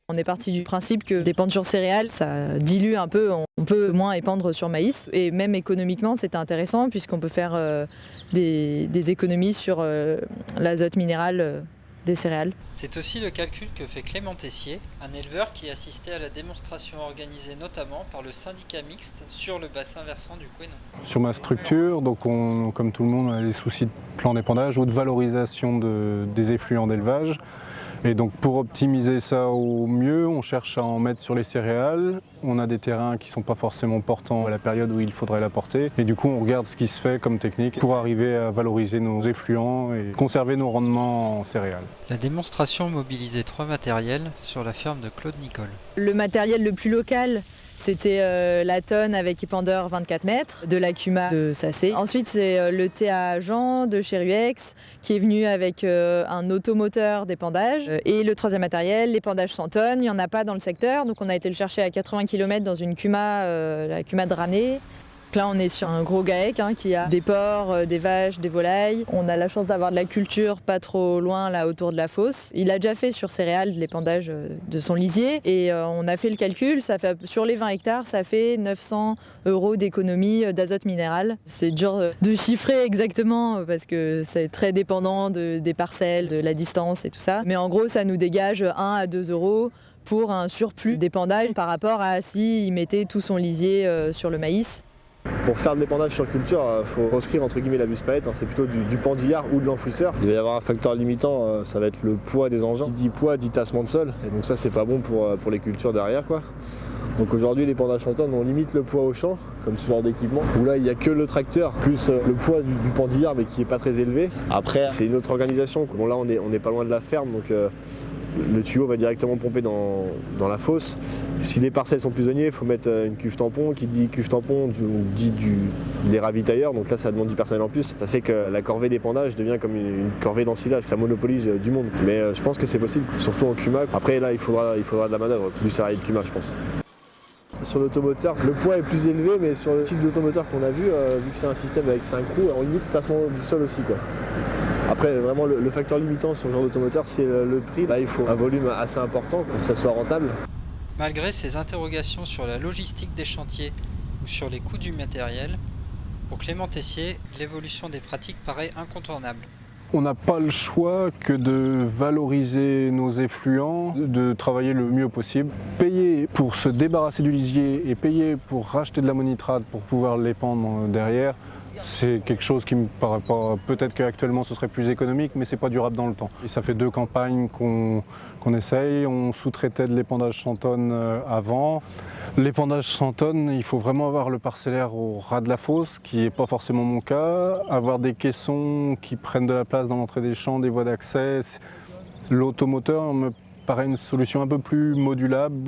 On est parti du principe que d'épandre sur céréales, ça dilue un peu, on peut moins épandre sur maïs. Et même économiquement, c'était intéressant puisqu'on peut faire des économies sur l'azote minéral des céréales. C'est aussi le calcul que fait Clément Tessier, un éleveur qui assistait à la démonstration organisée notamment par le syndicat mixte sur le bassin versant du Couesnon. Sur ma structure, donc comme tout le monde, on a des soucis de plan d'épandage ou de valorisation des effluents d'élevage. Et donc pour optimiser ça au mieux, on cherche à en mettre sur les céréales. On a des terrains qui ne sont pas forcément portants à la période où il faudrait la porter. Et du coup, on regarde ce qui se fait comme technique pour arriver à valoriser nos effluents et conserver nos rendements en céréales. La démonstration mobilisait 3 matériels sur la ferme de Claude Nicole. Le matériel le plus local, c'était la tonne avec épandeur 24 mètres de la Cuma de Sacé. Ensuite, c'est le TA Jean de chez Ruex qui est venu avec un automoteur d'épandage. Et le troisième matériel, l'épandage 100 tonnes. Il n'y en a pas dans le secteur, donc on a été le chercher à 80 km dans une Cuma, la Cuma de Ranné. Là, on est sur un gros GAEC qui a des porcs, des vaches, des volailles. On a la chance d'avoir de la culture pas trop loin là autour de la fosse. Il a déjà fait sur céréales l'épandage de son lisier et on a fait le calcul. Ça fait, sur les 20 hectares, ça fait 900 € d'économie d'azote minéral. C'est dur de chiffrer exactement parce que c'est très dépendant des parcelles, de la distance et tout ça. Mais en gros, ça nous dégage 1 à 2 € pour un surplus d'épandage par rapport à s'il mettait tout son lisier sur le maïs. Pour faire de l'épandage sur culture, il faut proscrire entre guillemets la buse paillette, c'est plutôt du pendillard ou de l'enfouisseur. Il va y avoir un facteur limitant, ça va être le poids des engins. Qui dit poids dit tassement de sol, et donc ça c'est pas bon pour les cultures derrière quoi. Donc aujourd'hui l'épandage 100 tonnes, on limite le poids au champ, comme ce genre d'équipement, où là il n'y a que le tracteur, plus le poids du pendillard mais qui n'est pas très élevé. Après c'est une autre organisation, bon là on est pas loin de la ferme, donc le tuyau va directement pomper dans la fosse. Si les parcelles sont plus éloignées, il faut mettre une cuve tampon. Qui dit cuve tampon dit des ravitailleurs, donc là ça demande du personnel en plus. Ça fait que la corvée d'épandage devient comme une corvée d'ensilage, ça monopolise du monde. Mais je pense que c'est possible, surtout en Cuma. Après là il faudra de la manœuvre, du salarié de Cuma je pense. Sur l'automoteur, le poids est plus élevé, mais sur le type d'automoteur qu'on a vu que c'est un système avec 5 roues, on limite le tassement du sol aussi quoi. Après, vraiment, le facteur limitant sur ce genre d'automoteur, c'est le prix. Là, il faut un volume assez important pour que ça soit rentable. Malgré ces interrogations sur la logistique des chantiers ou sur les coûts du matériel, pour Clément Tessier, l'évolution des pratiques paraît incontournable. On n'a pas le choix que de valoriser nos effluents, de travailler le mieux possible. Payer pour se débarrasser du lisier et payer pour racheter de l'ammonitrate pour pouvoir l'épandre derrière, c'est quelque chose qui me paraît pas. Peut-être qu'actuellement ce serait plus économique, mais c'est pas durable dans le temps. Et ça fait 2 campagnes qu'on essaye. On sous-traitait de l'épandage 100 tonnes avant. L'épandage 100 tonnes, il faut vraiment avoir le parcellaire au ras de la fosse, qui n'est pas forcément mon cas. Avoir des caissons qui prennent de la place dans l'entrée des champs, des voies d'accès. L'automoteur me paraît une solution un peu plus modulable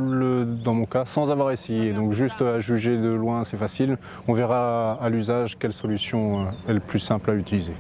dans mon cas, sans avoir essayé. Donc juste à juger de loin, c'est facile. On verra à l'usage quelle solution est le plus simple à utiliser.